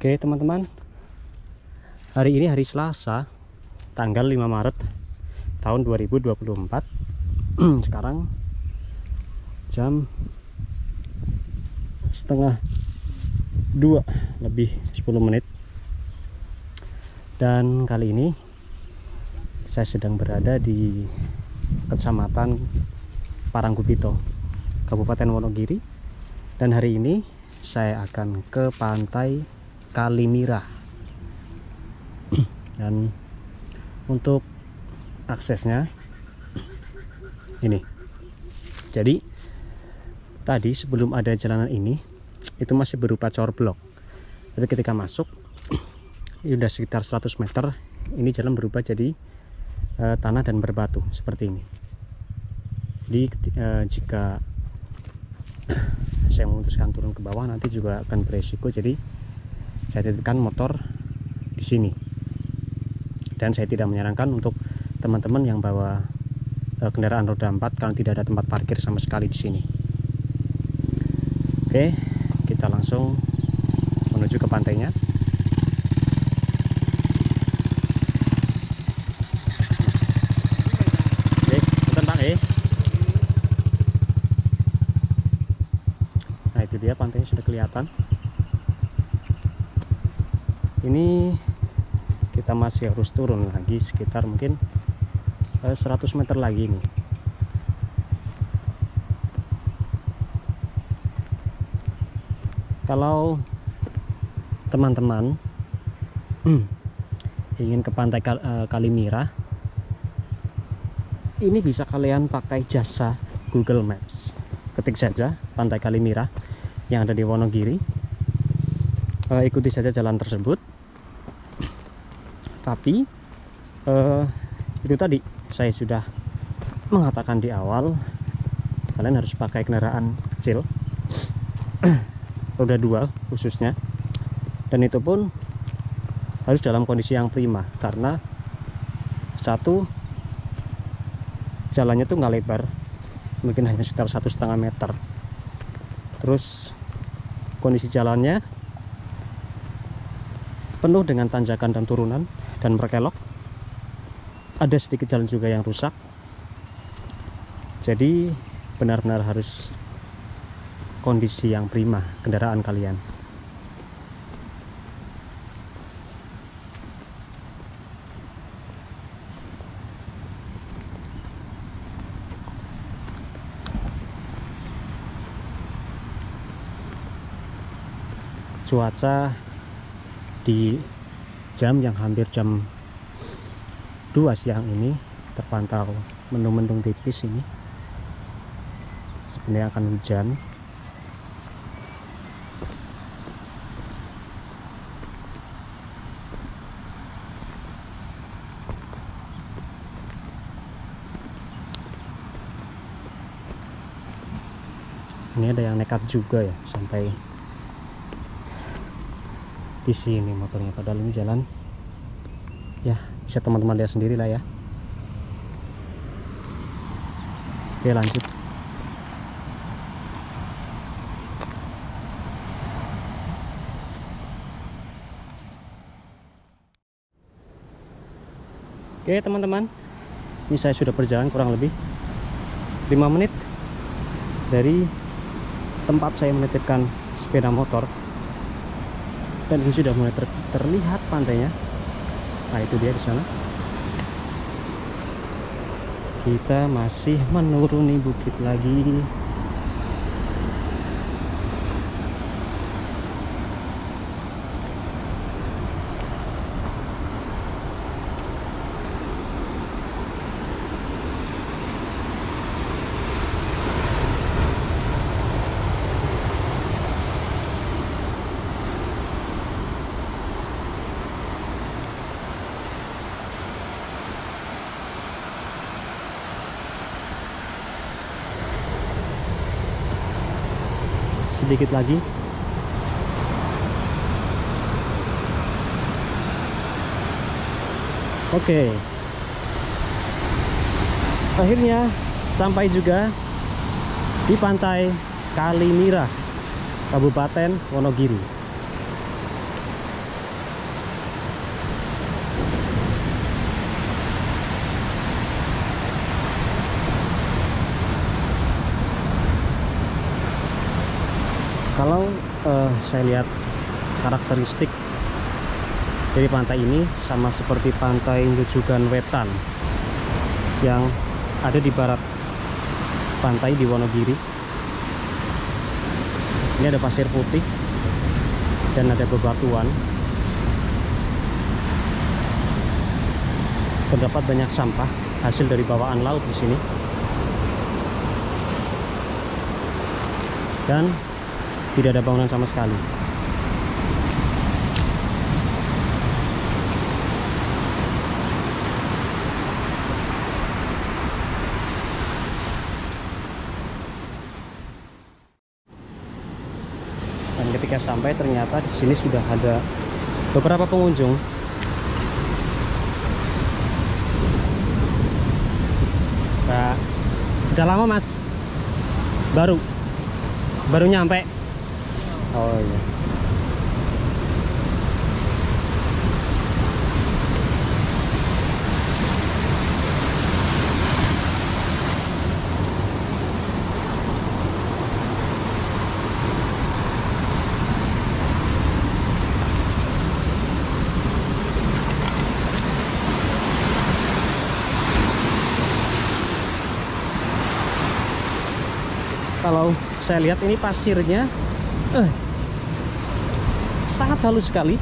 Oke teman-teman, hari ini hari Selasa tanggal 5 Maret tahun 2024. Sekarang jam setengah 2 lebih 10 menit. Dan kali ini saya sedang berada di Kecamatan Parangkupito, Kabupaten Wonogiri. Dan hari ini saya akan ke pantai Kalimira. Dan untuk aksesnya ini. Jadi tadi sebelum ada jalanan ini itu masih berupa corblok. Tapi ketika masuk ini udah sekitar 100 meter, ini jalan berubah jadi tanah dan berbatu seperti ini. Jadi jika saya memutuskan turun ke bawah nanti juga akan beresiko, jadi saya titipkan motor di sini. Dan saya tidak menyarankan untuk teman-teman yang bawa kendaraan roda 4 karena tidak ada tempat parkir sama sekali di sini. Oke, kita langsung menuju ke pantainya. Oke, pesan Pak. Nah itu dia, pantainya sudah kelihatan. Ini kita masih harus turun lagi sekitar mungkin 100 meter lagi nih. Kalau teman-teman ingin ke pantai Kalimira, ini bisa kalian pakai jasa Google Maps. Ketik saja pantai Kalimira yang ada di Wonogiri, ikuti saja jalan tersebut. Tapi itu tadi saya sudah mengatakan di awal, kalian harus pakai kendaraan kecil roda 2 khususnya, dan itu pun harus dalam kondisi yang prima karena satu, jalannya tuh nggak lebar, mungkin hanya sekitar 1,5 meter. Terus kondisi jalannya penuh dengan tanjakan dan turunan dan berkelok. Ada sedikit jalan juga yang rusak. Jadi benar-benar harus kondisi yang prima kendaraan kalian. Cuaca di jam yang hampir jam 2 siang ini terpantau mendung-mendung tipis. Ini sebenarnya akan hujan. Ini ada yang nekat juga ya sampai di sini motornya, padahal ini jalan ya bisa teman-teman lihat sendiri lah ya. Oke, lanjut. Oke teman-teman, ini saya sudah berjalan kurang lebih 5 menit dari tempat saya menitipkan sepeda motor, dan ini sudah mulai terlihat pantainya. Nah itu dia di sana. Kita masih menuruni bukit lagi. Sedikit lagi. Oke, akhirnya sampai juga di pantai Kalimira, Kabupaten Wonogiri. Kalau saya lihat karakteristik dari pantai ini sama seperti pantai Grojogan Wetan yang ada di barat pantai di Wonogiri. Ini ada pasir putih dan ada bebatuan. Terdapat banyak sampah hasil dari bawaan laut di sini. Dan tidak ada bangunan sama sekali. Dan ketika sampai ternyata di sini sudah ada beberapa pengunjung. Nah, udah lama mas? Baru nyampe? Oh iya. Kalau saya lihat ini pasirnya sangat halus sekali.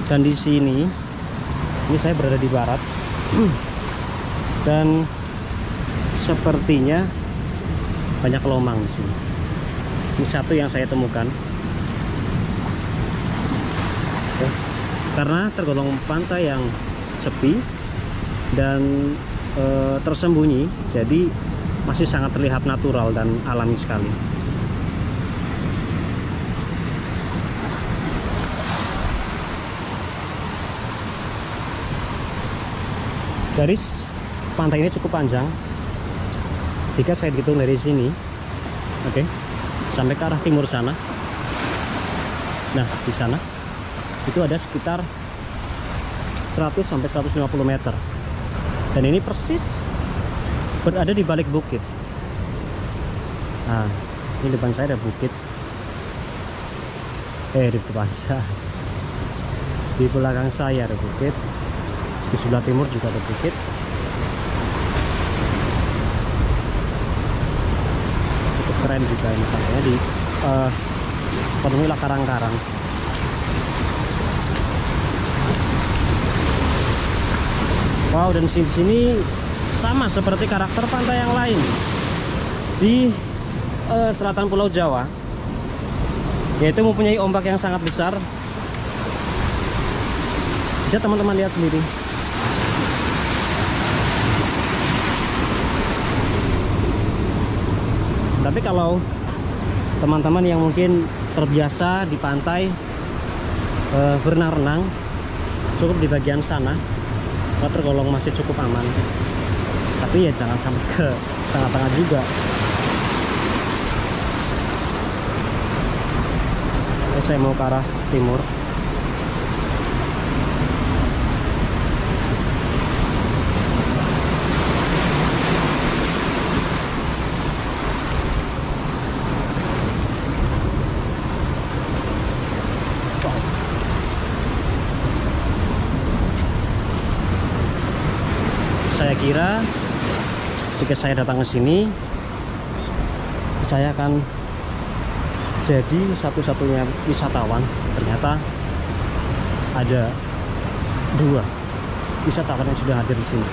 Dan di sini, ini saya berada di barat, dan sepertinya banyak lomang di sini. Ini satu yang saya temukan. Karena tergolong pantai yang sepi dan tersembunyi, jadi masih sangat terlihat natural dan alami sekali. Garis pantai ini cukup panjang. Jika saya hitung dari sini, oke, sampai ke arah timur sana. Nah, di sana itu ada sekitar 100 sampai 150 meter. Dan ini persis berada di balik bukit. Nah, ini depan saya ada bukit. Di depan saya. Di belakang saya ada bukit. Di sebelah timur juga ada bukit. Cukup keren juga ini pantainya, di penuhi karang-karang. Wow, dan sini sama seperti karakter pantai yang lain di selatan Pulau Jawa, yaitu mempunyai ombak yang sangat besar. Bisa teman-teman lihat sendiri. Tapi kalau teman-teman yang mungkin terbiasa di pantai berenang-renang, cukup di bagian sana, tergolong masih cukup aman. Tapi ya jangan sampai ke tengah-tengah juga. Saya mau ke arah timur. Saya kira jika saya datang ke sini, saya akan jadi satu-satunya wisatawan. Ternyata ada 2 wisatawan yang sudah hadir di sini.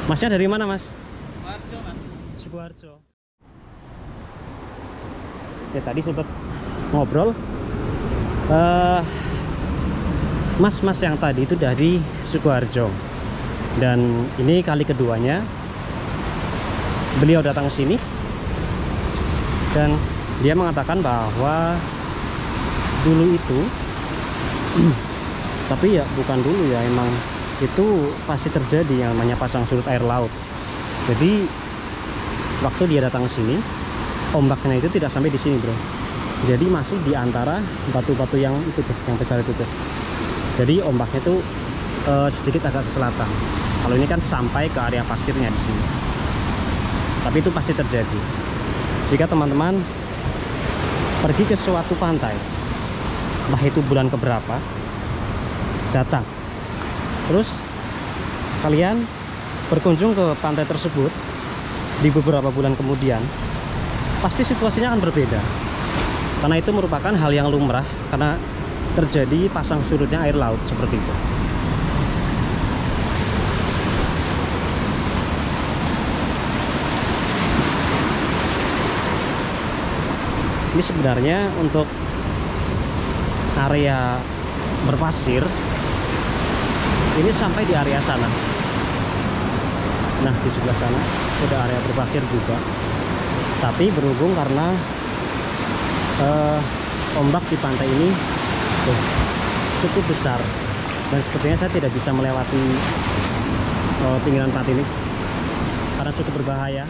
Masnya dari mana, Mas? Sukoharjo, Mas. Sukoharjo. Ya, tadi sempat ngobrol Mas-mas yang tadi itu dari Sukoharjo, dan ini kali keduanya beliau datang ke sini, dan dia mengatakan bahwa dulu itu tapi ya bukan dulu ya, emang itu pasti terjadi yang namanya pasang surut air laut. Jadi waktu dia datang ke sini, ombaknya itu tidak sampai di sini, bro. Jadi masih di antara batu-batu yang itu tuh, yang besar itu tuh. Jadi ombaknya itu sedikit agak ke selatan. Kalau ini kan sampai ke area pasirnya di sini. Tapi itu pasti terjadi jika teman-teman pergi ke suatu pantai, entah itu bulan keberapa, datang terus kalian berkunjung ke pantai tersebut di beberapa bulan kemudian, pasti situasinya akan berbeda, karena itu merupakan hal yang lumrah karena terjadi pasang surutnya air laut seperti itu. Ini sebenarnya untuk area berpasir ini sampai di area sana. Nah, di sebelah sana ada area berpasir juga. Tapi berhubung karena ombak di pantai ini cukup besar, dan sepertinya saya tidak bisa melewati pinggiran pantai ini karena cukup berbahaya.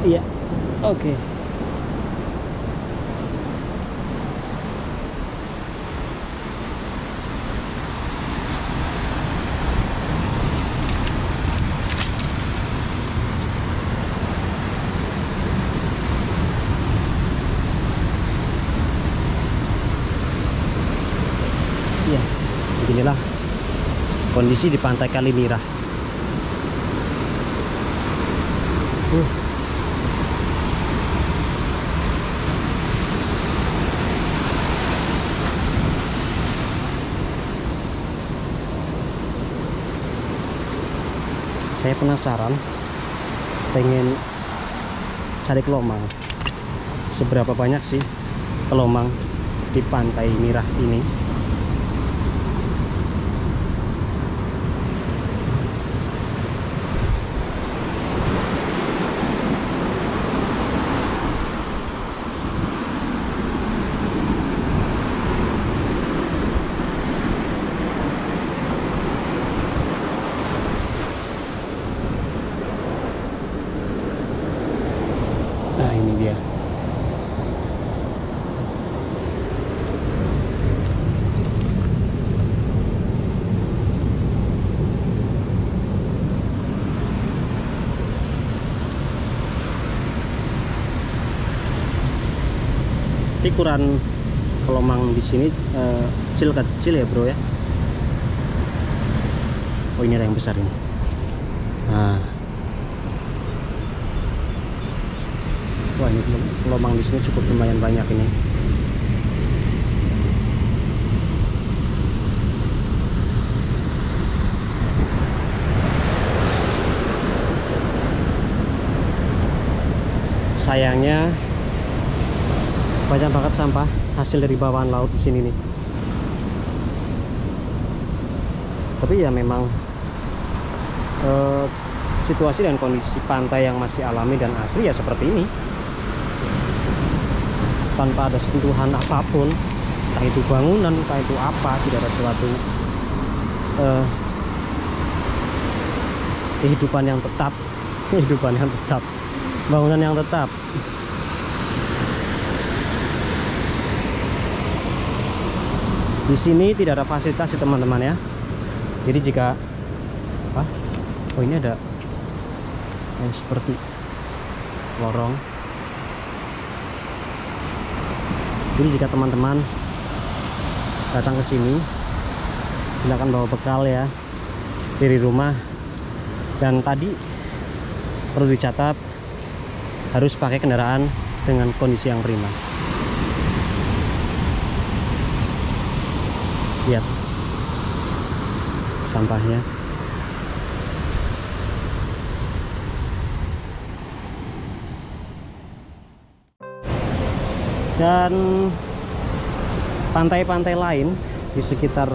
Iya, oke. Iya, beginilah kondisi di Pantai Kalimirah. Saya penasaran, pengen cari kelomang. Seberapa banyak sih kelomang di Pantai Mirah ini? Nah, ini dia. Tapi ukuran kelomang di sini kecil ya, bro ya. Oh, ini ada yang besar ini. Nah, wah, ini kelomang di sini cukup lumayan banyak ini. Sayangnya banyak banget sampah hasil dari bawaan laut di sini nih. Tapi ya memang situasi dan kondisi pantai yang masih alami dan asri ya seperti ini, tanpa ada sentuhan apapun, entah itu bangunan, entah itu apa, tidak ada suatu kehidupan yang tetap, bangunan yang tetap. Di sini tidak ada fasilitas teman-teman ya. Jadi jika apa? Oh, ini ada yang seperti lorong. Jadi jika teman-teman datang ke sini, silakan bawa bekal ya dari rumah. Dan tadi perlu dicatat, harus pakai kendaraan dengan kondisi yang prima. Lihat sampahnya. Dan pantai-pantai lain di sekitar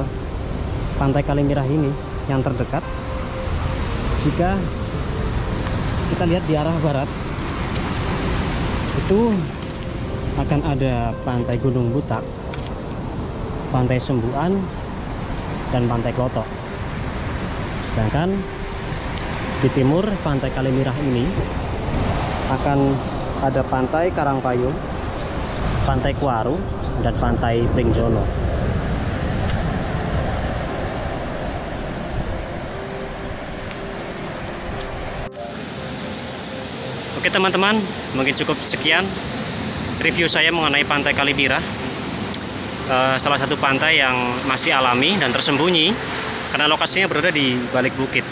Pantai Kalimirah ini yang terdekat, jika kita lihat di arah barat, itu akan ada Pantai Gunung Butak, Pantai Sembuan, dan Pantai Klotok. Sedangkan di timur Pantai Kalimirah ini akan ada Pantai Karangpayung, Pantai Kuaru, dan Pantai Pringjono. Oke teman-teman, mungkin cukup sekian review saya mengenai Pantai Kalimirah. Salah satu pantai yang masih alami dan tersembunyi karena lokasinya berada di balik bukit.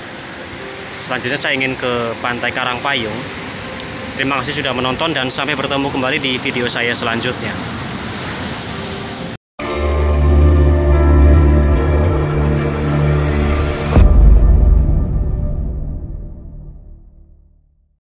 Selanjutnya saya ingin ke Pantai Karangpayung. Terima kasih sudah menonton dan sampai bertemu kembali di video saya selanjutnya.